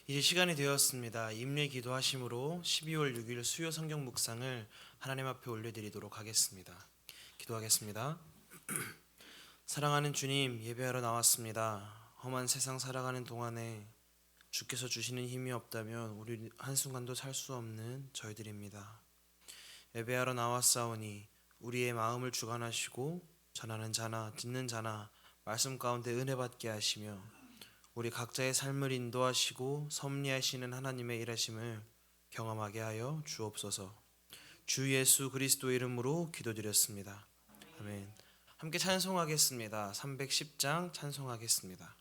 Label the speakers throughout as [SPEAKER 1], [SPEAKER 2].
[SPEAKER 1] 이제 시간이 되었습니다. 임례 기도하심으로 12월 6일 수요 성경 묵상을 하나님 앞에 올려드리도록 하겠습니다. 기도하겠습니다. 사랑하는 주님, 예배하러 나왔습니다. 험한 세상 살아가는 동안에 주께서 주시는 힘이 없다면 우리 한순간도 살 수 없는 저희들입니다. 예배하러 나왔사오니 우리의 마음을 주관하시고 전하는 자나 듣는 자나 말씀 가운데 은혜 받게 하시며 우리 각자의 삶을 인도하시고 섭리하시는 하나님의 일하심을 경험하게 하여 주옵소서. 주 예수 그리스도 이름으로 기도드렸습니다. 아멘. 함께 찬송하겠습니다. 310장 찬송하겠습니다.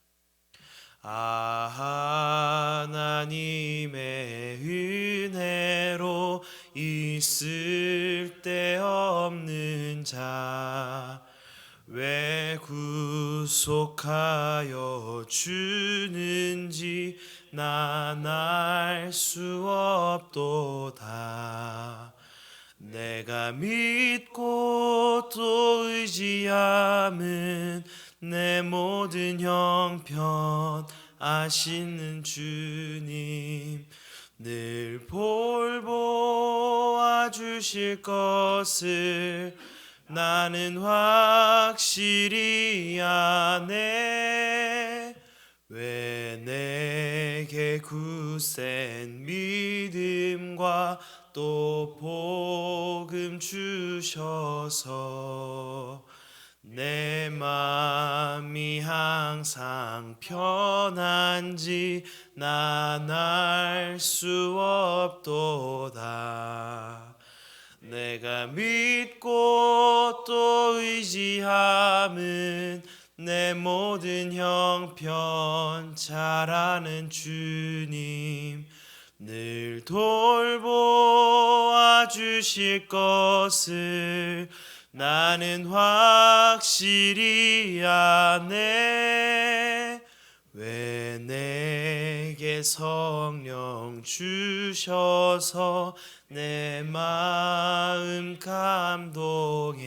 [SPEAKER 1] 하나님의 은혜로 있을 데 없는 자 왜 구속하여 주는지 난 알 수 없도다. 내가 믿고 또 의지함은 내 모든 형편 아시는 주님 늘 돌보아 주실 것을 나는 확실히 아네. 왜 내게 굳센 믿음과 또 복음 주셔서 내 맘이 항상 편한지 난 알 수 없도다. 내가 믿고 또 의지함은 내 모든 형편 잘 아는 주님 늘 돌보아 주실 것을 나는 확실히 아네. 왜 내게 성령 주셔서 내 마음 감동해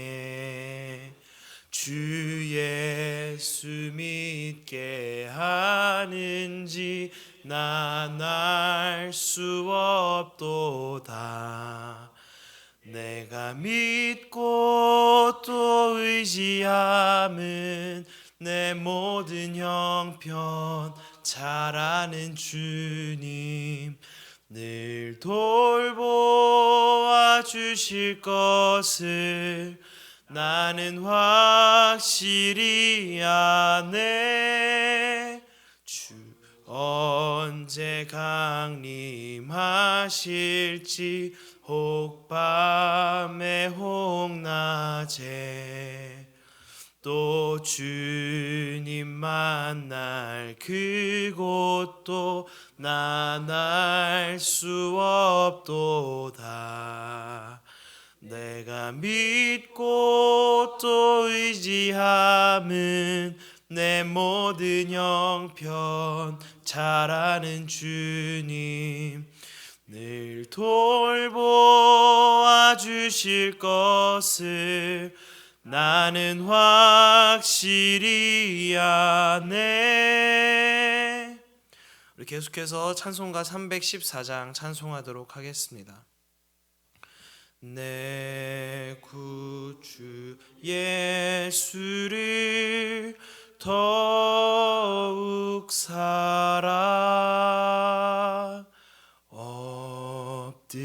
[SPEAKER 1] 주 예수 믿게 하는지 난 알 수 없도다. 내가 믿고 또 의지함은 내 모든 형편 잘 아는 주님 늘 돌보아 주실 것을 나는 확실히 아네. 주 언제 강림하실지 혹 밤에 혹 낮에 또 주님 만날 그곳도 난 알 수 없도다. 내가 믿고 또 의지함은 내 모든 형편 잘 아는 주님 늘 돌보아 주실 것을 나는 확실히 아네. 우리 계속해서 찬송가 314장 찬송하도록 하겠습니다. 내 구주 예수를 더욱 사랑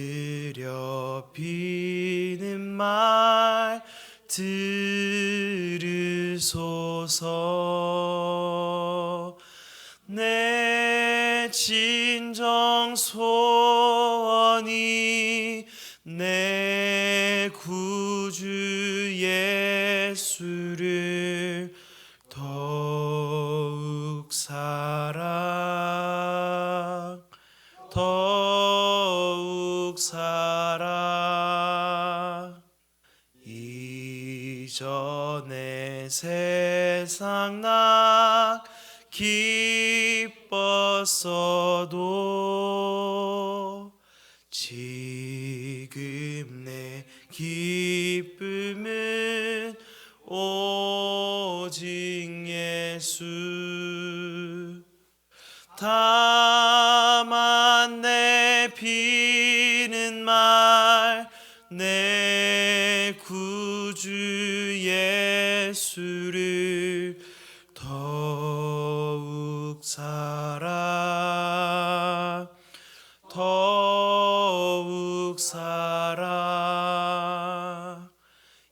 [SPEAKER 1] 엎드려 비는 말 들으소서. 내 진정 소원이 내 구주 예수를 더욱 사랑 이전에 세상 나 기뻤어도 지금 내 기쁨은 오직 예수 다 비는 말 내 구주 예수를 더욱 사랑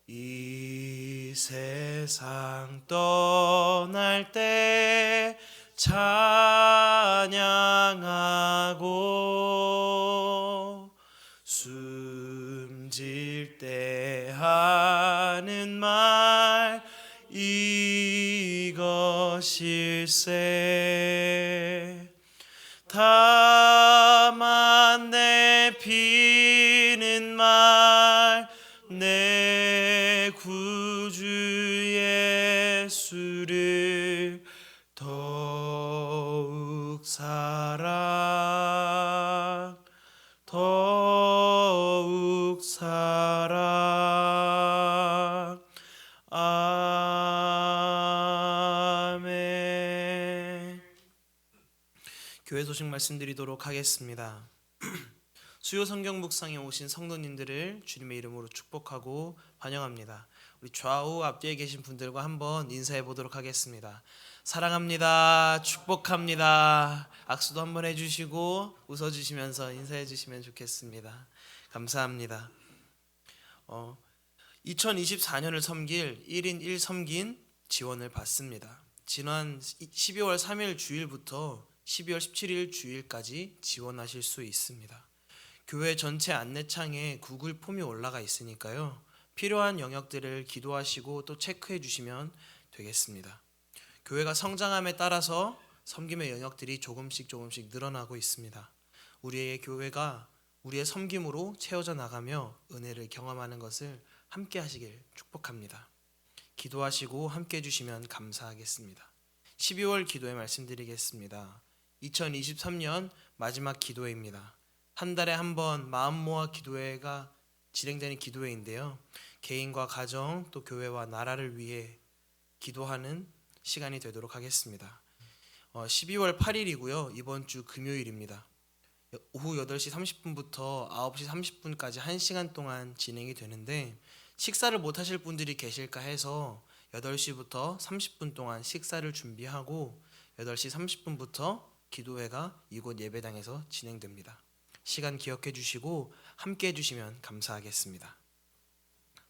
[SPEAKER 1] 이 세상 떠날 때 찬양하고 숨질 때 하는 말 이것일세. 다만 내 비는 말 내 구주 예수를 더욱 사랑 아멘. 교회 소식 말씀드리도록 하겠습니다. 수요 성경 묵상에 오신 성도님들을 주님의 이름으로 축복하고 환영합니다. 우리 좌우 앞뒤에 계신 분들과 한번 인사해 보도록 하겠습니다. 사랑합니다. 축복합니다. 악수도 한번 해주시고 웃어주시면서 인사해 주시면 좋겠습니다. 감사합니다. 2024년을 섬길 1인 1섬긴 지원을 받습니다. 지난 12월 3일 주일부터 12월 17일 주일까지 지원하실 수 있습니다. 교회 전체 안내창에 구글 폼이 올라가 있으니까요. 필요한 영역들을 기도하시고 또 체크해 주시면 되겠습니다. 교회가 성장함에 따라서 섬김의 영역들이 조금씩 늘어나고 있습니다. 우리의 교회가 우리의 섬김으로 채워져 나가며 은혜를 경험하는 것을 함께 하시길 축복합니다. 기도하시고 함께 해주시면 감사하겠습니다. 12월 기도에 말씀드리겠습니다. 2023년 마지막 기도회입니다. 한 달에 한 번 마음 모아 기도회가 진행되는 기도회인데요. 개인과 가정 또 교회와 나라를 위해 기도하는 시간이 되도록 하겠습니다. 12월 8일이고요. 이번 주 금요일입니다. 오후 8시 30분부터 9시 30분까지 1시간 동안 진행이 되는데 식사를 못 하실 분들이 계실까 해서 8시부터 30분 동안 식사를 준비하고 8시 30분부터 기도회가 이곳 예배당에서 진행됩니다. 시간 기억해 주시고 함께 해주시면 감사하겠습니다.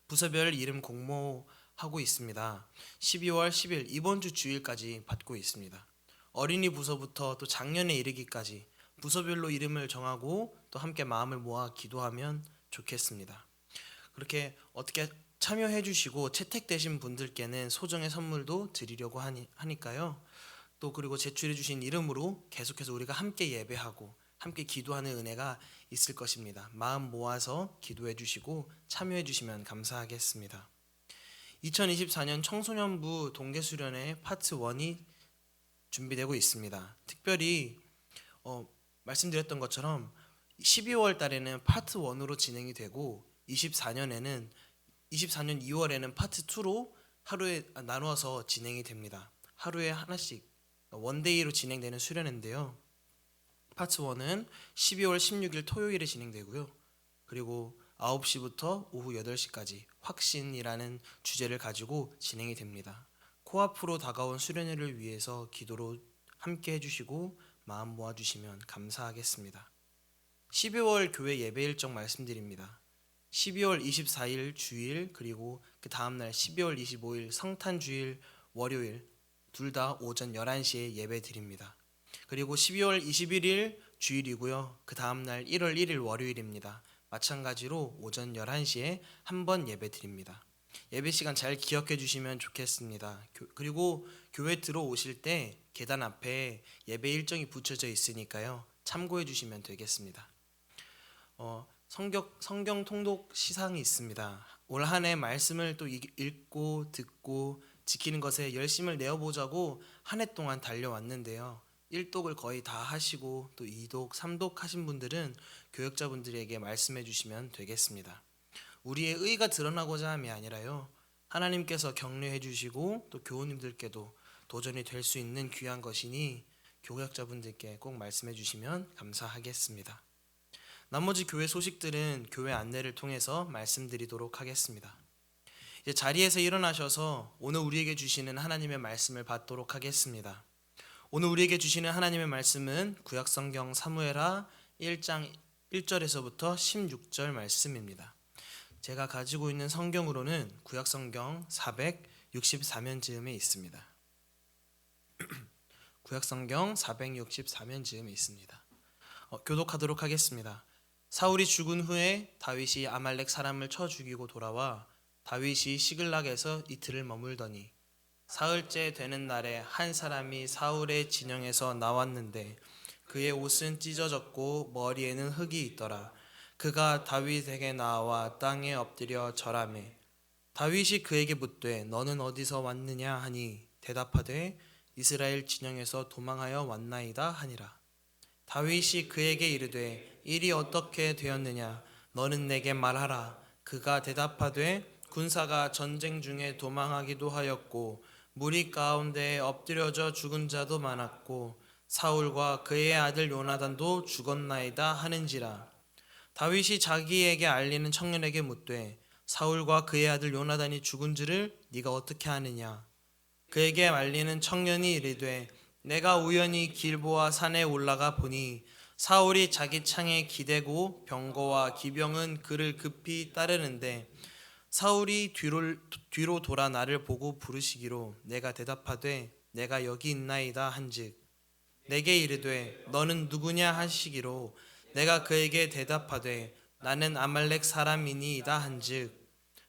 [SPEAKER 1] 부서별 이름 공모하고 있습니다. 12월 10일 이번 주 주일까지 받고 있습니다. 어린이 부서부터 또 작년에 이르기까지 부서별로 이름을 정하고 또 함께 마음을 모아 기도하면 좋겠습니다. 그렇게 어떻게 참여해 주시고 채택되신 분들께는 소정의 선물도 드리려고 하니까요. 또 그리고 제출해 주신 이름으로 계속해서 우리가 함께 예배하고 함께 기도하는 은혜가 있을 것입니다. 마음 모아서 기도해 주시고 참여해 주시면 감사하겠습니다. 2024년 청소년부 동계수련회 파트 1이 준비되고 있습니다. 특별히 말씀드렸던 것처럼 12월 달에는 파트 1으로 진행이 되고 24년 2월에는 파트 2로 하루에 나누어서 진행이 됩니다. 하루에 하나씩 원데이로 진행되는 수련회인데요. 파트 1은 12월 16일 토요일에 진행되고요. 그리고 9시부터 오후 8시까지 확신이라는 주제를 가지고 진행이 됩니다. 코앞으로 다가온 수련회를 위해서 기도로 함께 해주시고 마음 모아주시면 감사하겠습니다. 12월 교회 예배 일정 말씀드립니다. 12월 24일 주일 그리고 그 다음날 12월 25일 성탄 주일 월요일 둘 다 오전 11시에 예배 드립니다. 그리고 12월 21일 주일이고요. 그 다음날 1월 1일 월요일입니다. 마찬가지로 오전 11시에 한 번 예배 드립니다. 예배 시간 잘 기억해 주시면 좋겠습니다. 그리고 교회 들어오실 때 계단 앞에 예배 일정이 붙여져 있으니까요. 참고해 주시면 되겠습니다. 성경 통독 시상이 있습니다. 올 한 해 말씀을 또 읽고 듣고 지키는 것에 열심을 내어보자고 한 해 동안 달려왔는데요. 1독을 거의 다 하시고 또 2독, 3독 하신 분들은 교역자분들에게 말씀해 주시면 되겠습니다. 우리의 의가 드러나고자 함이 아니라요. 하나님께서 격려해 주시고 또 교우님들께도 도전이 될 수 있는 귀한 것이니 교역자분들께 꼭 말씀해 주시면 감사하겠습니다. 나머지 교회 소식들은 교회 안내를 통해서 말씀드리도록 하겠습니다. 이제 자리에서 일어나셔서 오늘 우리에게 주시는 하나님의 말씀을 받도록 하겠습니다. 오늘 우리에게 주시는 하나님의 말씀은 구약성경 사무엘하 1장 1절에서부터 16절 말씀입니다. 제가 가지고 있는 성경으로는 구약성경 464면 즈음에 있습니다. 구약성경 464면 즈음에 있습니다. 교독하도록 하겠습니다. 사울이 죽은 후에 다윗이 아말렉 사람을 쳐 죽이고 돌아와 다윗이 시글락에서 이틀을 머물더니 사흘째 되는 날에 한 사람이 사울의 진영에서 나왔는데 그의 옷은 찢어졌고 머리에는 흙이 있더라. 그가 다윗에게 나와 땅에 엎드려 절하매 다윗이 그에게 묻되 너는 어디서 왔느냐 하니 대답하되 이스라엘 진영에서 도망하여 왔나이다 하니라. 다윗이 그에게 이르되 일이 어떻게 되었느냐 너는 내게 말하라. 그가 대답하되 군사가 전쟁 중에 도망하기도 하였고 무리 가운데 엎드려져 죽은 자도 많았고 사울과 그의 아들 요나단도 죽었나이다 하는지라. 다윗이 자기에게 알리는 청년에게 묻되 사울과 그의 아들 요나단이 죽은 줄을 네가 어떻게 아느냐. 그에게 알리는 청년이 이르되 내가 우연히 길보아 산에 올라가 보니 사울이 자기 창에 기대고 병거와 기병은 그를 급히 따르는데 사울이 뒤로 돌아 나를 보고 부르시기로 내가 대답하되 내가 여기 있나이다 한즉 내게 이르되 너는 누구냐 하시기로 내가 그에게 대답하되 나는 아말렉 사람이니이다 한즉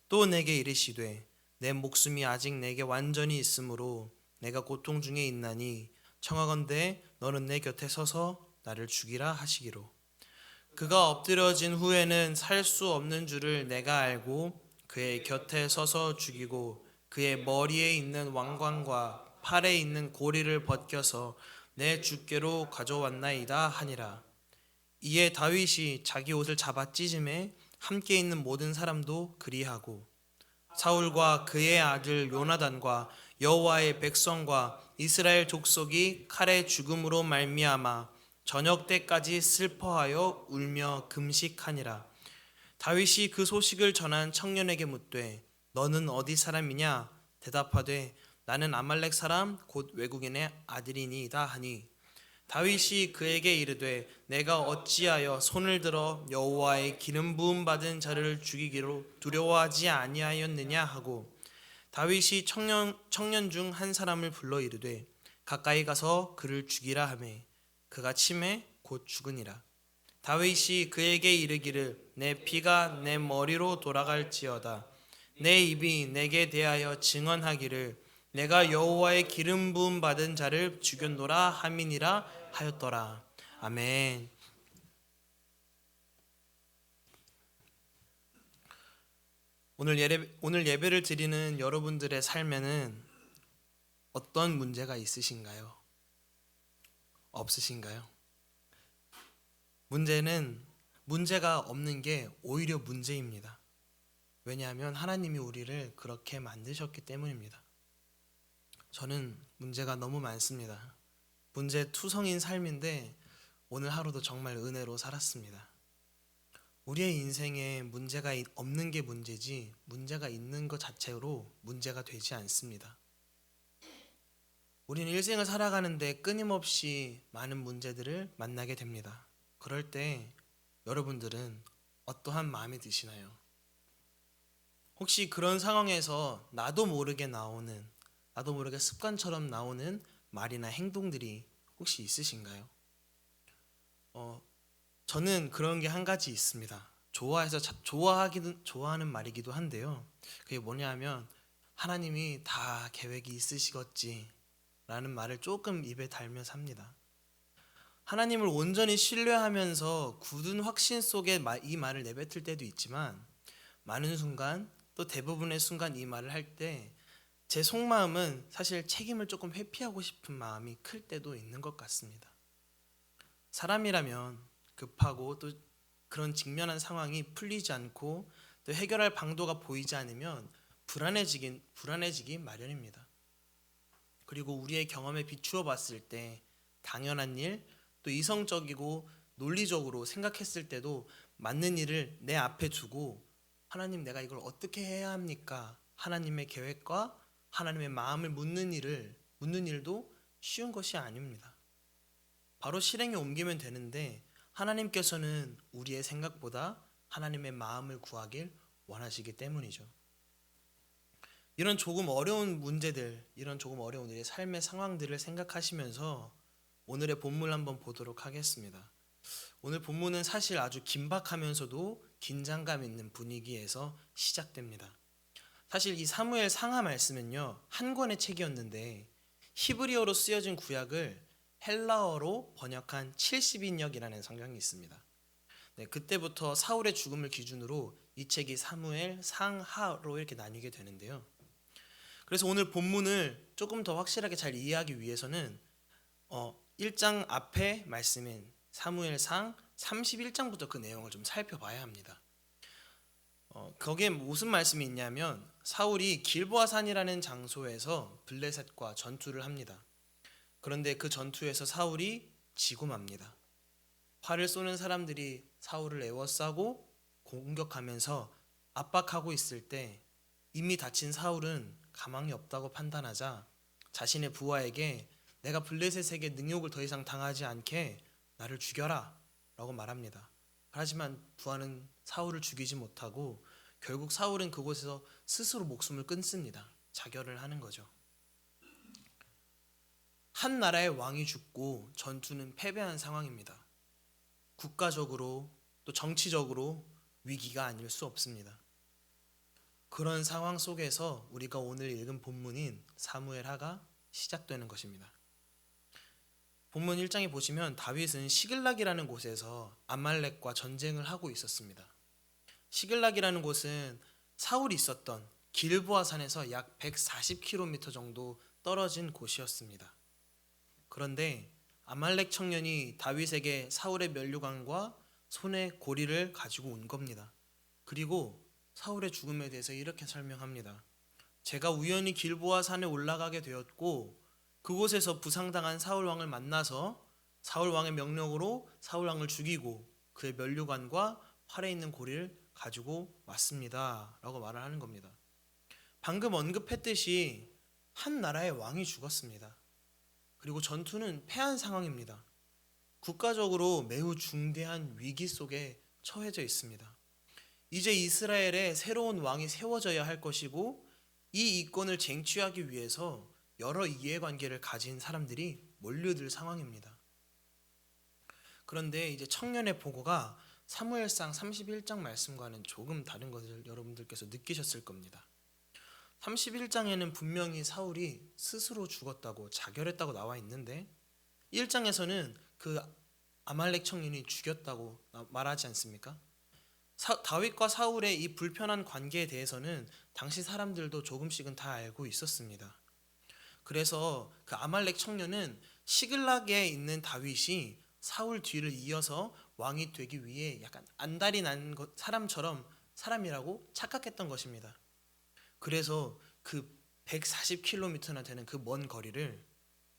[SPEAKER 1] 또 내게 이르시되 내 목숨이 아직 내게 완전히 있으므로 내가 고통 중에 있나니 청하건대 너는 내 곁에 서서 나를 죽이라 하시기로 그가 엎드려진 후에는 살 수 없는 줄을 내가 알고 그의 곁에 서서 죽이고 그의 머리에 있는 왕관과 팔에 있는 고리를 벗겨서 내 주께로 가져왔나이다 하니라. 이에 다윗이 자기 옷을 잡아 찢음에 함께 있는 모든 사람도 그리하고 사울과 그의 아들 요나단과 여호와의 백성과 이스라엘 족속이 칼의 죽음으로 말미암아 저녁 때까지 슬퍼하여 울며 금식하니라. 다윗이 그 소식을 전한 청년에게 묻되 너는 어디 사람이냐 대답하되 나는 아말렉 사람 곧 외국인의 아들이니이다 하니 다윗이 그에게 이르되 내가 어찌하여 손을 들어 여호와의 기름 부음 받은 자를 죽이기로 두려워하지 아니하였느냐 하고 다윗이 청년 중 한 사람을 불러 이르되 가까이 가서 그를 죽이라 하매 그가 치매 곧 죽으니라. 다윗이 그에게 이르기를 내 피가 내 머리로 돌아갈지어다. 내 입이 내게 대하여 증언하기를 내가 여호와의 기름 부음 받은 자를 죽였노라 함이니라 하였더라. 아멘. 오늘 예배를 드리는 여러분들의 삶에는 어떤 문제가 있으신가요? 없으신가요? 문제가 없는 게 오히려 문제입니다. 왜냐하면 하나님이 우리를 그렇게 만드셨기 때문입니다. 저는 문제가 너무 많습니다. 문제 투성인 삶인데 오늘 하루도 정말 은혜로 살았습니다. 우리의 인생에 문제가 없는 게 문제지 문제가 있는 것 자체로 문제가 되지 않습니다. 우리는 일생을 살아가는데 끊임없이 많은 문제들을 만나게 됩니다. 그럴 때 여러분들은 어떠한 마음이 드시나요? 혹시 그런 상황에서 나도 모르게 습관처럼 나오는 말이나 행동들이 혹시 있으신가요? 저는 그런 게 한 가지 있습니다. 좋아하는 말이기도 한데요. 그게 뭐냐면 하나님이 다 계획이 있으시겠지 라는 말을 조금 입에 달면서 합니다. 하나님을 온전히 신뢰하면서 굳은 확신 속에 이 말을 내뱉을 때도 있지만 많은 순간 또 대부분의 순간 이 말을 할 때 제 속마음은 사실 책임을 조금 회피하고 싶은 마음이 클 때도 있는 것 같습니다. 사람이라면 급하고 또 그런 직면한 상황이 풀리지 않고 또 해결할 방도가 보이지 않으면 불안해지기 마련입니다. 그리고 우리의 경험에 비추어 봤을 때 당연한 일, 또 이성적이고 논리적으로 생각했을 때도 맞는 일을 내 앞에 두고 하나님 내가 이걸 어떻게 해야 합니까? 하나님의 계획과 하나님의 마음을 묻는 일도 쉬운 것이 아닙니다. 바로 실행에 옮기면 되는데 하나님께서는 우리의 생각보다 하나님의 마음을 구하길 원하시기 때문이죠. 이런 조금 어려운 문제들, 이런 조금 어려운 우리의 삶의 상황들을 생각하시면서 오늘의 본문을 한번 보도록 하겠습니다. 오늘 본문은 사실 아주 긴박하면서도 긴장감 있는 분위기에서 시작됩니다. 사실 이 사무엘 상하 말씀은요, 한 권의 책이었는데 히브리어로 쓰여진 구약을 헬라어로 번역한 70인역이라는 성경이 있습니다. 네, 그때부터 사울의 죽음을 기준으로 이 책이 사무엘 상하로 이렇게 나뉘게 되는데요. 그래서 오늘 본문을 조금 더 확실하게 잘 이해하기 위해서는 1장 앞에 말씀인 사무엘상 31장부터 그 내용을 좀 살펴봐야 합니다. 거기에 무슨 말씀이 있냐면 사울이 길보아산이라는 장소에서 블레셋과 전투를 합니다. 그런데 그 전투에서 사울이 지고 맙니다. 활을 쏘는 사람들이 사울을 에워싸고 공격하면서 압박하고 있을 때 이미 다친 사울은 가망이 없다고 판단하자 자신의 부하에게 내가 블레셋에게 능욕을 더 이상 당하지 않게 나를 죽여라 라고 말합니다. 하지만 부하는 사울을 죽이지 못하고 결국 사울은 그곳에서 스스로 목숨을 끊습니다. 자결을 하는 거죠. 한 나라의 왕이 죽고 전투는 패배한 상황입니다. 국가적으로 또 정치적으로 위기가 아닐 수 없습니다. 그런 상황 속에서 우리가 오늘 읽은 본문인 사무엘하가 시작되는 것입니다. 본문 1장에 보시면 다윗은 시글락이라는 곳에서 아말렉과 전쟁을 하고 있었습니다. 시글락이라는 곳은 사울이 있었던 길보아 산에서 약 140km 정도 떨어진 곳이었습니다. 그런데 아말렉 청년이 다윗에게 사울의 면류관과 손에 고리를 가지고 온 겁니다. 그리고 사울의 죽음에 대해서 이렇게 설명합니다. 제가 우연히 길보아 산에 올라가게 되었고 그곳에서 부상당한 사울 왕을 만나서 사울 왕의 명령으로 사울 왕을 죽이고 그의 면류관과 팔에 있는 고리를 가지고 왔습니다 라고 말을 하는 겁니다. 방금 언급했듯이 한 나라의 왕이 죽었습니다. 그리고 전투는 패한 상황입니다. 국가적으로 매우 중대한 위기 속에 처해져 있습니다. 이제 이스라엘에 새로운 왕이 세워져야 할 것이고 이 이권을 쟁취하기 위해서 여러 이해관계를 가진 사람들이 몰려들 상황입니다. 그런데 이제 청년의 보고가 사무엘상 31장 말씀과는 조금 다른 것을 여러분들께서 느끼셨을 겁니다. 31장에는 분명히 사울이 스스로 죽었다고 자결했다고 나와 있는데 1장에서는 그 아말렉 청년이 죽였다고 말하지 않습니까? 다윗과 사울의 이 불편한 관계에 대해서는 당시 사람들도 조금씩은 다 알고 있었습니다. 그래서 그 아말렉 청년은 시글락에 있는 다윗이 사울 뒤를 이어서 왕이 되기 위해 약간 안달이 난 사람이라고 착각했던 것입니다. 그래서 그 140km나 되는 그 먼 거리를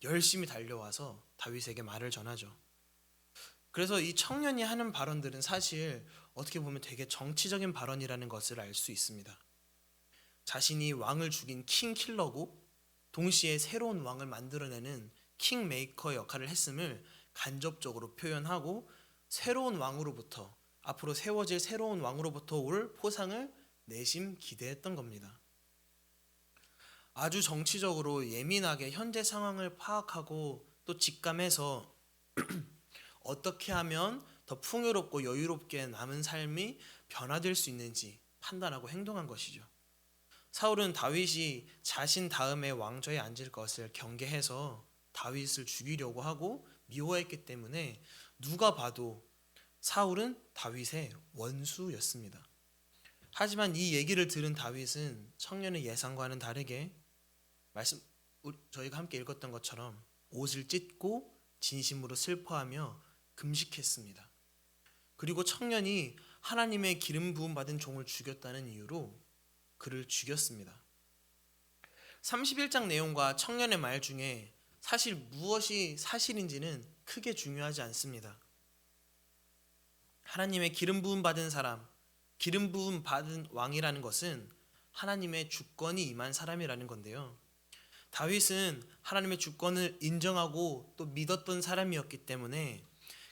[SPEAKER 1] 열심히 달려와서 다윗에게 말을 전하죠. 그래서 이 청년이 하는 발언들은 사실 어떻게 보면 되게 정치적인 발언이라는 것을 알 수 있습니다. 자신이 왕을 죽인 킹킬러고 동시에 새로운 왕을 만들어내는 킹메이커 역할을 했음을 간접적으로 표현하고 새로운 왕으로부터 앞으로 세워질 새로운 왕으로부터 올 포상을 내심 기대했던 겁니다. 아주 정치적으로 예민하게 현재 상황을 파악하고 또 직감해서 어떻게 하면 더 풍요롭고 여유롭게 남은 삶이 변화될 수 있는지 판단하고 행동한 것이죠. 사울은 다윗이 자신 다음에 왕좌에 앉을 것을 경계해서 다윗을 죽이려고 하고 미워했기 때문에 누가 봐도 사울은 다윗의 원수였습니다. 하지만 이 얘기를 들은 다윗은 청년의 예상과는 다르게 저희가 함께 읽었던 것처럼 옷을 찢고 진심으로 슬퍼하며 금식했습니다. 그리고 청년이 하나님의 기름 부음 받은 종을 죽였다는 이유로 그를 죽였습니다. 31장 내용과 청년의 말 중에 사실 무엇이 사실인지는 크게 중요하지 않습니다. 하나님의 기름 부음 받은 사람, 기름 부음 받은 왕이라는 것은 하나님의 주권이 임한 사람이라는 건데요. 다윗은 하나님의 주권을 인정하고 또 믿었던 사람이었기 때문에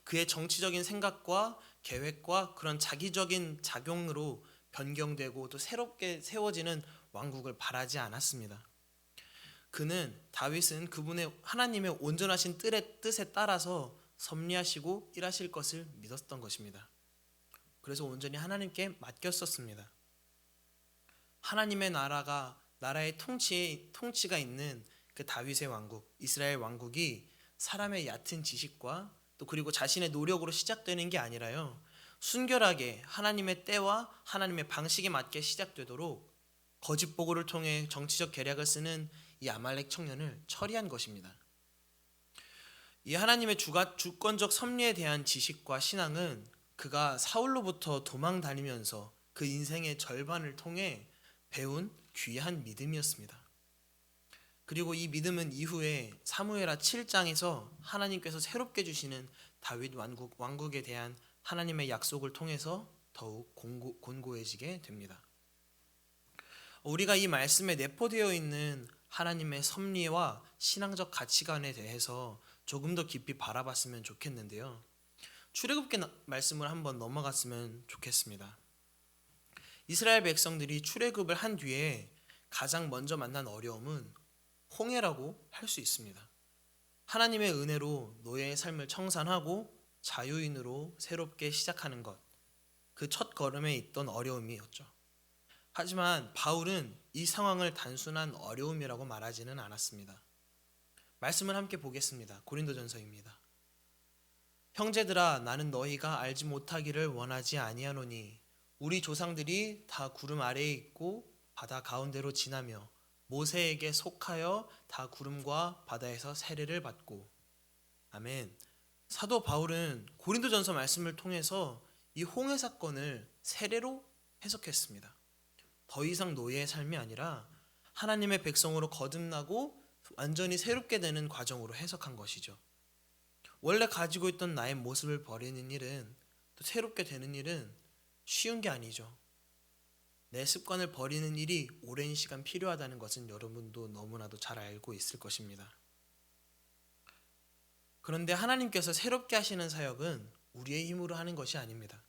[SPEAKER 1] 그의 정치적인 생각과 계획과 그런 자기적인 작용으로 변경되고 또 새롭게 세워지는 왕국을 바라지 않았습니다. 다윗은 그분의 하나님의 온전하신 뜻에 따라서 섭리하시고 일하실 것을 믿었던 것입니다. 그래서 온전히 하나님께 맡겼었습니다. 하나님의 나라의 통치가 있는 그 다윗의 왕국, 이스라엘 왕국이 사람의 얕은 지식과 또 그리고 자신의 노력으로 시작되는 게 아니라요, 순결하게 하나님의 때와 하나님의 방식에 맞게 시작되도록 거짓 보고를 통해 정치적 계략을 쓰는 이 아말렉 청년을 처리한 것입니다. 이 하나님의 주권적 섭리에 대한 지식과 신앙은 그가 사울로부터 도망 다니면서 그 인생의 절반을 통해 배운 귀한 믿음이었습니다. 그리고 이 믿음은 이후에 사무엘하 7장에서 하나님께서 새롭게 주시는 다윗 왕국에 대한 하나님의 약속을 통해서 더욱 곤고해지게 됩니다. 우리가 이 말씀에 내포되어 있는 하나님의 섭리와 신앙적 가치관에 대해서 조금 더 깊이 바라봤으면 좋겠는데요. 출애굽기 말씀을 한번 넘어갔으면 좋겠습니다. 이스라엘 백성들이 출애굽을 한 뒤에 가장 먼저 만난 어려움은 홍해라고 할 수 있습니다. 하나님의 은혜로 노예의 삶을 청산하고 자유인으로 새롭게 시작하는 것, 그 첫 걸음에 있던 어려움이었죠. 하지만 바울은 이 상황을 단순한 어려움이라고 말하지는 않았습니다. 말씀을 함께 보겠습니다. 고린도전서입니다. 형제들아, 나는 너희가 알지 못하기를 원하지 아니하노니 우리 조상들이 다 구름 아래에 있고 바다 가운데로 지나며 모세에게 속하여 다 구름과 바다에서 세례를 받고. 아멘. 사도 바울은 고린도전서 말씀을 통해서 이 홍해 사건을 세례로 해석했습니다. 더 이상 노예의 삶이 아니라 하나님의 백성으로 거듭나고 완전히 새롭게 되는 과정으로 해석한 것이죠. 원래 가지고 있던 나의 모습을 버리는 일은, 또 새롭게 되는 일은 쉬운 게 아니죠. 내 습관을 버리는 일이 오랜 시간 필요하다는 것은 여러분도 너무나도 잘 알고 있을 것입니다. 그런데 하나님께서 새롭게 하시는 사역은 우리의 힘으로 하는 것이 아닙니다.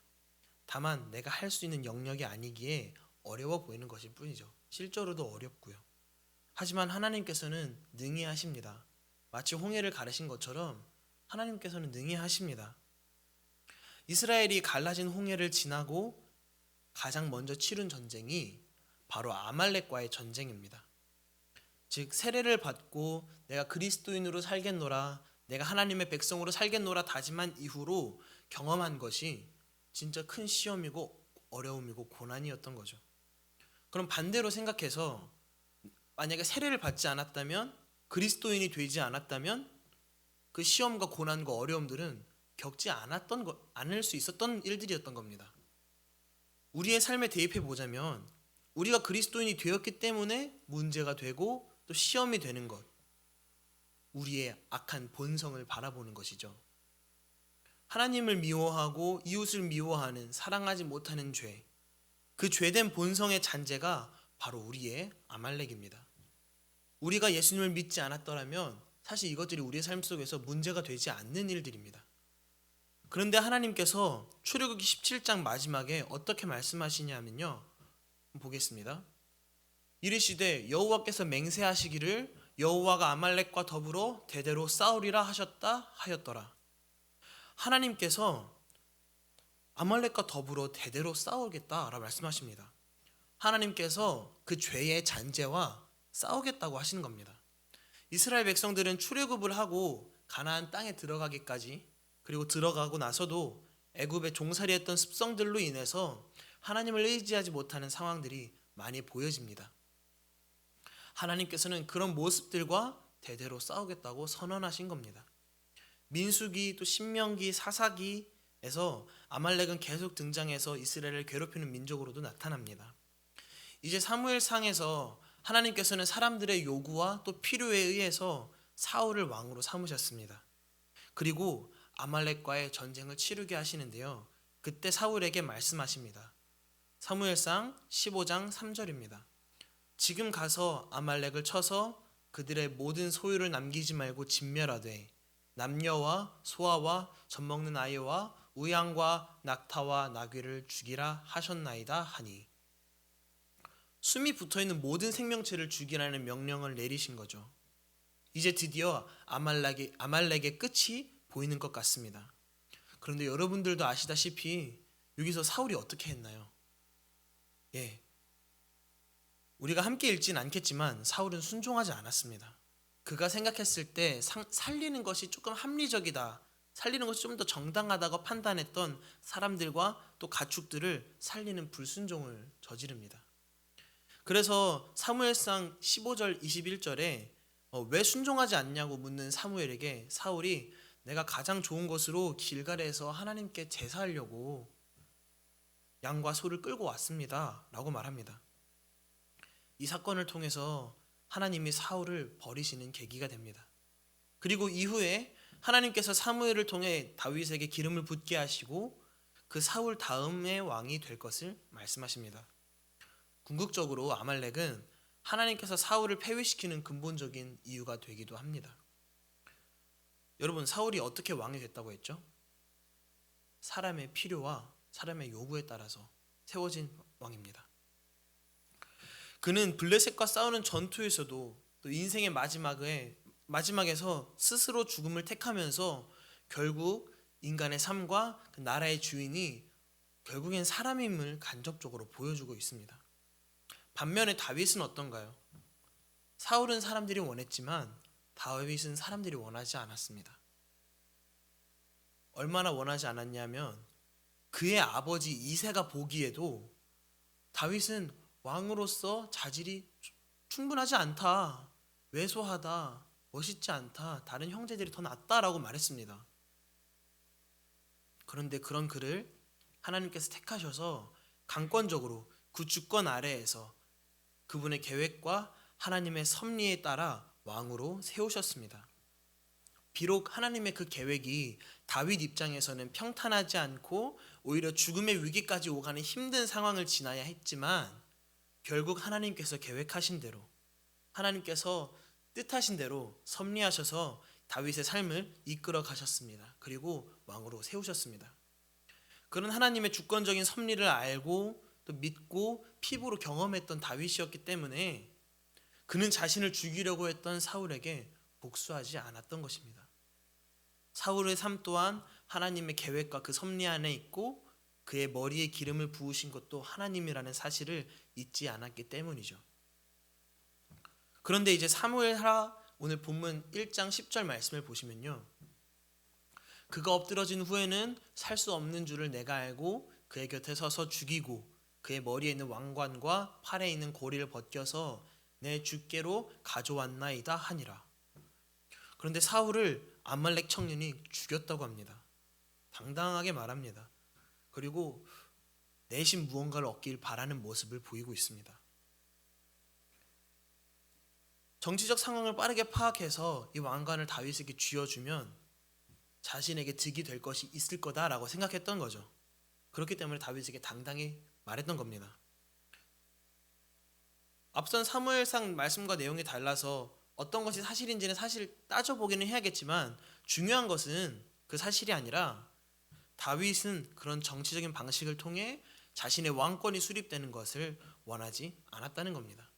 [SPEAKER 1] 다만 내가 할 수 있는 영역이 아니기에 어려워 보이는 것일 뿐이죠. 실제로도 어렵고요. 하지만 하나님께서는 능히 하십니다. 마치 홍해를 가르신 것처럼 하나님께서는 능히 하십니다. 이스라엘이 갈라진 홍해를 지나고 가장 먼저 치른 전쟁이 바로 아말렉과의 전쟁입니다. 즉 세례를 받고 내가 그리스도인으로 살겠노라, 내가 하나님의 백성으로 살겠노라 다짐한 이후로 경험한 것이 진짜 큰 시험이고 어려움이고 고난이었던 거죠. 그럼 반대로 생각해서 만약에 세례를 받지 않았다면, 그리스도인이 되지 않았다면 그 시험과 고난과 어려움들은 겪지 않을 수 있었던 일들이었던 겁니다. 우리의 삶에 대입해 보자면 우리가 그리스도인이 되었기 때문에 문제가 되고 또 시험이 되는 것, 우리의 악한 본성을 바라보는 것이죠. 하나님을 미워하고 이웃을 미워하는, 사랑하지 못하는 죄, 그 죄된 본성의 잔재가 바로 우리의 아말렉입니다. 우리가 예수님을 믿지 않았더라면 사실 이것들이 우리의 삶 속에서 문제가 되지 않는 일들입니다. 그런데 하나님께서 출애굽기 17장 마지막에 어떻게 말씀하시냐면요, 보겠습니다. 이르시되 여호와께서 맹세하시기를 여호와가 아말렉과 더불어 대대로 싸우리라 하였더라. 하나님께서 아말렉과 더불어 대대로 싸우겠다라고 말씀하십니다. 하나님께서 그 죄의 잔재와 싸우겠다고 하시는 겁니다. 이스라엘 백성들은 출애굽을 하고 가나안 땅에 들어가기까지, 그리고 들어가고 나서도 애굽에 종살이했던 습성들로 인해서 하나님을 의지하지 못하는 상황들이 많이 보여집니다. 하나님께서는 그런 모습들과 대대로 싸우겠다고 선언하신 겁니다. 민수기 또 신명기 사사기에서 아말렉은 계속 등장해서 이스라엘을 괴롭히는 민족으로도 나타납니다. 이제 사무엘상에서 하나님께서는 사람들의 요구와 또 필요에 의해서 사울을 왕으로 삼으셨습니다. 그리고 아말렉과의 전쟁을 치르게 하시는데요, 그때 사울에게 말씀하십니다. 사무엘상 15장 3절입니다. 지금 가서 아말렉을 쳐서 그들의 모든 소유를 남기지 말고 진멸하되 남녀와 소아와 젖먹는 아이와 우양과 낙타와 나귀를 죽이라 하셨나이다 하니, 숨이 붙어있는 모든 생명체를 죽이라는 명령을 내리신 거죠. 이제 드디어 아말렉의 끝이 보이는 것 같습니다. 그런데 여러분들도 아시다시피 여기서 사울이 어떻게 했나요? 우리가 함께 읽진 않겠지만 사울은 순종하지 않았습니다. 그가 생각했을 때 살리는 것이 조금 합리적이다, 살리는 것이 좀 더 정당하다고 판단했던 사람들과 또 가축들을 살리는 불순종을 저지릅니다. 그래서 사무엘상 15절 21절에 왜 순종하지 않냐고 묻는 사무엘에게 사울이 내가 가장 좋은 것으로 길갈에서 하나님께 제사하려고 양과 소를 끌고 왔습니다 라고 말합니다. 이 사건을 통해서 하나님이 사울을 버리시는 계기가 됩니다. 그리고 이후에 하나님께서 사무엘을 통해 다윗에게 기름을 붓게 하시고 그 사울 다음의 왕이 될 것을 말씀하십니다. 궁극적으로 아말렉은 하나님께서 사울을 폐위시키는 근본적인 이유가 되기도 합니다. 여러분, 사울이 어떻게 왕이 됐다고 했죠? 사람의 필요와 사람의 요구에 따라서 세워진 왕입니다. 그는 블레셋과 싸우는 전투에서도 또 인생의 마지막에서 스스로 죽음을 택하면서 결국 인간의 삶과 그 나라의 주인이 결국엔 사람임을 간접적으로 보여주고 있습니다. 반면에 다윗은 어떤가요? 사울은 사람들이 원했지만 다윗은 사람들이 원하지 않았습니다. 얼마나 원하지 않았냐면 그의 아버지 이새가 보기에도 다윗은 왕으로서 자질이 충분하지 않다, 왜소하다, 멋있지 않다, 다른 형제들이 더 낫다라고 말했습니다. 그런데 그런 그를 하나님께서 택하셔서 강권적으로 그 주권 아래에서 그분의 계획과 하나님의 섭리에 따라 왕으로 세우셨습니다. 비록 하나님의 그 계획이 다윗 입장에서는 평탄하지 않고 오히려 죽음의 위기까지 오가는 힘든 상황을 지나야 했지만 결국 하나님께서 계획하신 대로, 하나님께서 뜻하신 대로 섭리하셔서 다윗의 삶을 이끌어 가셨습니다. 그리고 왕으로 세우셨습니다. 그런 하나님의 주권적인 섭리를 알고 또 믿고 피부로 경험했던 다윗이었기 때문에 그는 자신을 죽이려고 했던 사울에게 복수하지 않았던 것입니다. 사울의 삶 또한 하나님의 계획과 그 섭리 안에 있고 그의 머리에 기름을 부으신 것도 하나님이라는 사실을 잊지 않았기 때문이죠. 그런데 이제 사무엘하 오늘 본문 1장 10절 말씀을 보시면요, 그가 엎드러진 후에는 살 수 없는 줄을 내가 알고 그의 곁에 서서 죽이고 그의 머리에 있는 왕관과 팔에 있는 고리를 벗겨서 내 주께로 가져왔나이다 하니라. 그런데 사울을 아말렉 청년이 죽였다고 합니다. 당당하게 말합니다. 그리고 내심 무언가를 얻길 바라는 모습을 보이고 있습니다. 정치적 상황을 빠르게 파악해서 이 왕관을 다윗에게 쥐어주면 자신에게 득이 될 것이 있을 거다라고 생각했던 거죠. 그렇기 때문에 다윗에게 당당히 말했던 겁니다. 앞선 사무엘상 말씀과 내용이 달라서 어떤 것이 사실인지는 사실 따져보기는 해야겠지만 중요한 것은 그 사실이 아니라 다윗은 그런 정치적인 방식을 통해 자신의 왕권이 수립되는 것을 원하지 않았다는 겁니다.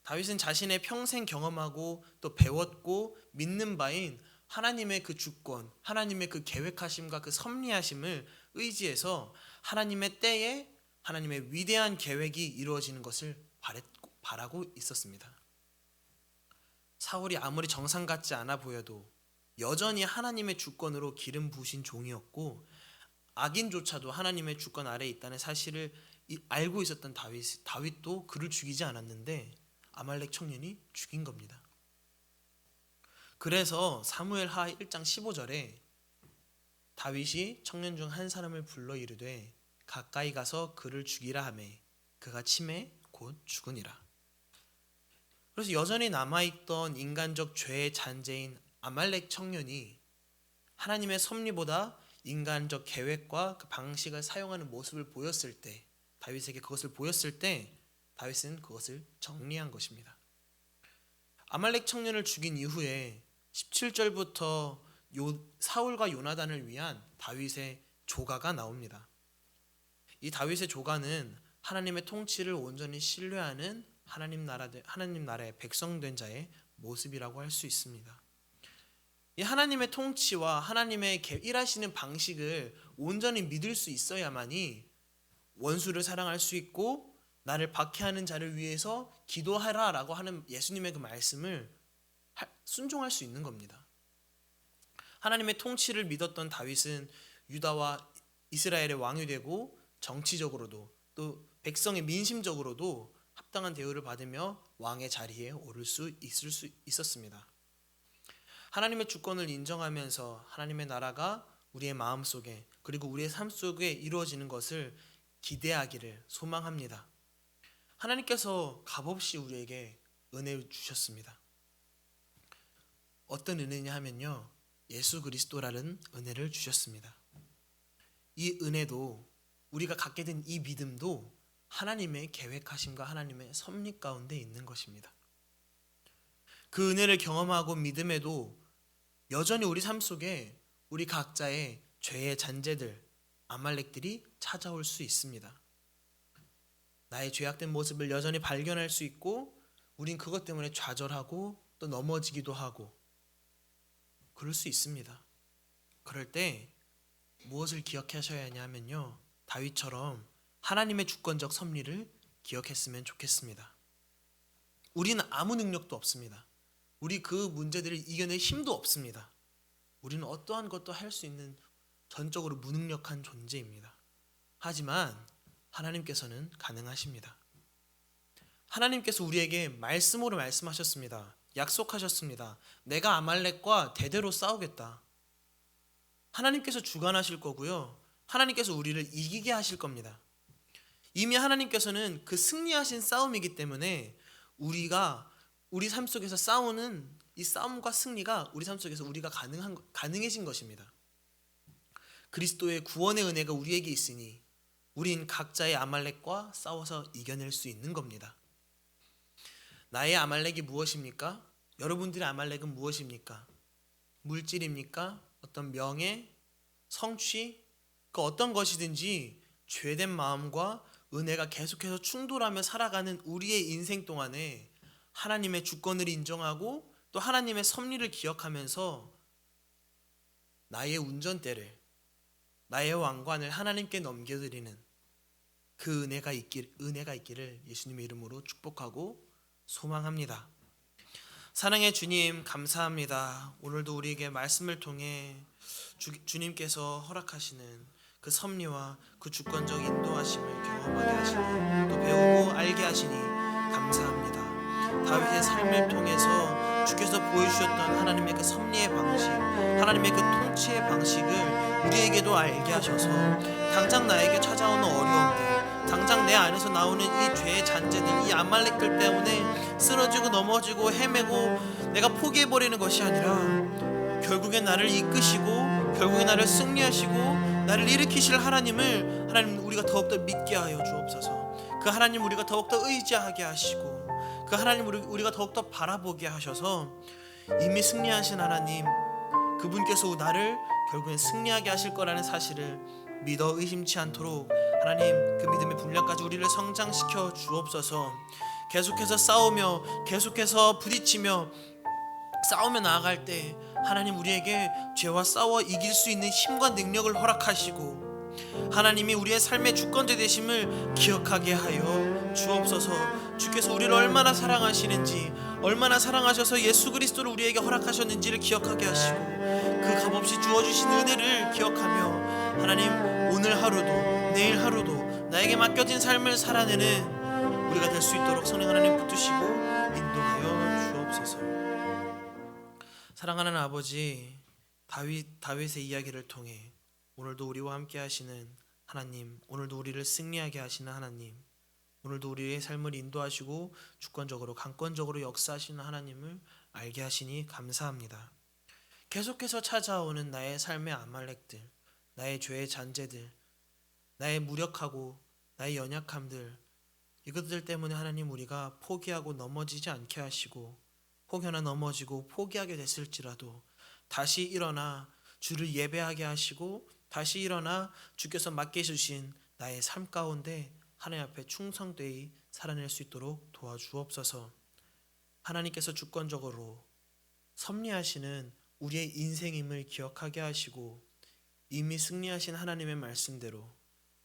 [SPEAKER 1] 다윗은 자신의 평생 경험하고 또 배웠고 믿는 바인 하나님의 그 주권, 하나님의 그 계획하심과 그 섭리하심을 의지해서 하나님의 때에 하나님의 위대한 계획이 이루어지는 것을 바라고 있었습니다. 사울이 아무리 정상 같지 않아 보여도 여전히 하나님의 주권으로 기름 부으신 종이었고 악인조차도 하나님의 주권 아래에 있다는 사실을 알고 있었던 다윗도 그를 죽이지 않았는데 아말렉 청년이 죽인 겁니다. 그래서 사무엘하 1장 15절에 다윗이 청년 중 한 사람을 불러 이르되 가까이 가서 그를 죽이라 하매 그가 치매 곧 죽으니라. 그래서 여전히 남아있던 인간적 죄의 잔재인 아말렉 청년이 하나님의 섭리보다 인간적 계획과 그 방식을 사용하는 모습을 보였을 때, 다윗에게 그것을 보였을 때 다윗은 그것을 정리한 것입니다. 아말렉 청년을 죽인 이후에 17절부터 사울과 요나단을 위한 다윗의 조가가 나옵니다. 이 다윗의 조가는 하나님의 통치를 온전히 신뢰하는 하나님 나라의 백성된 자의 모습이라고 할 수 있습니다. 이 하나님의 통치와 하나님의 일하시는 방식을 온전히 믿을 수 있어야만이 원수를 사랑할 수 있고 나를 박해하는 자를 위해서 기도하라라고 하는 예수님의 그 말씀을 순종할 수 있는 겁니다. 하나님의 통치를 믿었던 다윗은 유다와 이스라엘의 왕이 되고 정치적으로도 또 백성의 민심적으로도 합당한 대우를 받으며 왕의 자리에 오를 수 있었습니다. 하나님의 주권을 인정하면서 하나님의 나라가 우리의 마음속에 그리고 우리의 삶 속에 이루어지는 것을 기대하기를 소망합니다. 하나님께서 값없이 우리에게 은혜를 주셨습니다. 어떤 은혜냐 하면요, 예수 그리스도라는 은혜를 주셨습니다. 이 은혜도 우리가 갖게 된 이 믿음도 하나님의 계획하심과 하나님의 섭리 가운데 있는 것입니다. 그 은혜를 경험하고 믿음에도 여전히 우리 삶 속에 우리 각자의 죄의 잔재들, 아말렉들이 찾아올 수 있습니다. 나의 죄악된 모습을 여전히 발견할 수 있고 우린 그것 때문에 좌절하고 또 넘어지기도 하고 그럴 수 있습니다. 그럴 때 무엇을 기억하셔야 하냐면요, 다윗처럼 하나님의 주권적 섭리를 기억했으면 좋겠습니다. 우리는 아무 능력도 없습니다. 우리 그 문제들을 이겨낼 힘도 없습니다. 우리는 어떠한 것도 할 수 있는 전적으로 무능력한 존재입니다. 하지만 하나님께서는 가능하십니다. 하나님께서 우리에게 말씀으로 말씀하셨습니다. 약속하셨습니다. 내가 아말렉과 대대로 싸우겠다. 하나님께서 주관하실 거고요, 하나님께서 우리를 이기게 하실 겁니다. 이미 하나님께서는 그 승리하신 싸움이기 때문에 우리 삶 속에서 싸우는 이 싸움과 승리가 우리 삶 속에서 우리가 가능해진 것입니다. 그리스도의 구원의 은혜가 우리에게 있으니 우린 각자의 아말렉과 싸워서 이겨낼 수 있는 겁니다. 나의 아말렉이 무엇입니까? 여러분들의 아말렉은 무엇입니까? 물질입니까? 어떤 명예, 성취, 그 어떤 것이든지 죄된 마음과 은혜가 계속해서 충돌하며 살아가는 우리의 인생 동안에 하나님의 주권을 인정하고 또 하나님의 섭리를 기억하면서 나의 운전대를, 나의 왕관을 하나님께 넘겨드리는 그 은혜가 있기를 예수님의 이름으로 축복하고 소망합니다. 사랑의 주님, 감사합니다. 오늘도 우리에게 말씀을 통해 주님께서 허락하시는 그 섭리와 그 주권적 인도하심을 경험하게 하시니 또 배우고 알게 하시니 감사합니다. 다윗의 삶을 통해서 주께서 보여주셨던 하나님의 그 섭리의 방식, 하나님의 그 통치의 방식을 우리에게도 알게 하셔서 당장 나에게 찾아오는 어려움들, 당장 내 안에서 나오는 이 죄의 잔재들, 이 아말렉들 때문에 쓰러지고 넘어지고 헤매고 내가 포기해버리는 것이 아니라 결국엔 나를 이끄시고 결국엔 나를 승리하시고 나를 일으키실 하나님 우리가 더욱더 믿게 하여 주옵소서. 그 하나님 우리가 더욱더 의지하게 하시고 그 하나님 우리가 더욱더 바라보게 하셔서 이미 승리하신 하나님, 그분께서 나를 결국엔 승리하게 하실 거라는 사실을 믿어 의심치 않도록 하나님 그 믿음의 분량까지 우리를 성장시켜 주옵소서. 계속해서 싸우며 계속해서 부딪히며 싸우며 나아갈 때 하나님 우리에게 죄와 싸워 이길 수 있는 힘과 능력을 허락하시고 하나님이 우리의 삶의 주권자 되심을 기억하게 하여 주옵소서. 주께서 우리를 얼마나 사랑하시는지, 얼마나 사랑하셔서 예수 그리스도를 우리에게 허락하셨는지를 기억하게 하시고 그 값없이 주어주신 은혜를 기억하며 하나님 오늘 하루도 내일 하루도 나에게 맡겨진 삶을 살아내는 우리가 될 수 있도록 성령 하나님 붙드시고 인도하여 주옵소서. 사랑하는 아버지, 다윗의 이야기를 통해 오늘도 우리와 함께 하시는 하나님, 오늘도 우리를 승리하게 하시는 하나님, 오늘도 우리의 삶을 인도하시고 주권적으로 강권적으로 역사하시는 하나님을 알게 하시니 감사합니다. 계속해서 찾아오는 나의 삶의 아말렉들, 나의 죄의 잔재들, 나의 무력하고 나의 연약함들, 이것들 때문에 하나님 우리가 포기하고 넘어지지 않게 하시고 혹여나 넘어지고 포기하게 됐을지라도 다시 일어나 주를 예배하게 하시고 다시 일어나 주께서 맡겨주신 나의 삶 가운데 하나님 앞에 충성되이 살아낼 수 있도록 도와주옵소서. 하나님께서 주권적으로 섭리하시는 우리의 인생임을 기억하게 하시고 이미 승리하신 하나님의 말씀대로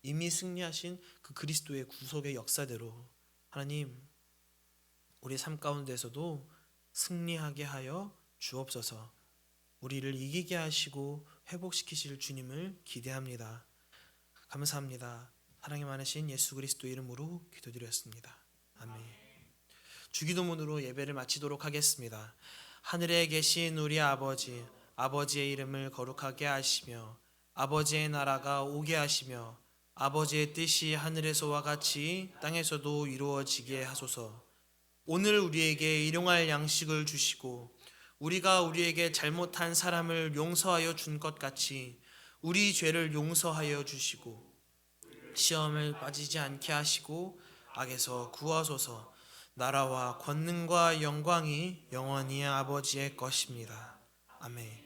[SPEAKER 1] 이미 승리하신 그 그리스도의 구속의 역사대로 하나님 우리 삶 가운데서도 승리하게 하여 주옵소서. 우리를 이기게 하시고 회복시키실 주님을 기대합니다. 감사합니다. 사랑이 많으신 예수 그리스도 이름으로 기도드렸습니다. 아멘. 주기도문으로 예배를 마치도록 하겠습니다. 하늘에 계신 우리 아버지, 아버지의 이름을 거룩하게 하시며 아버지의 나라가 오게 하시며 아버지의 뜻이 하늘에서와 같이 땅에서도 이루어지게 하소서. 오늘 우리에게 일용할 양식을 주시고 우리가 우리에게 잘못한 사람을 용서하여 준 것 같이 우리 죄를 용서하여 주시고 시험을 빠지지 않게 하시고 악에서 구하소서. 나라와 권능과 영광이 영원히 아버지의 것입니다. 아멘.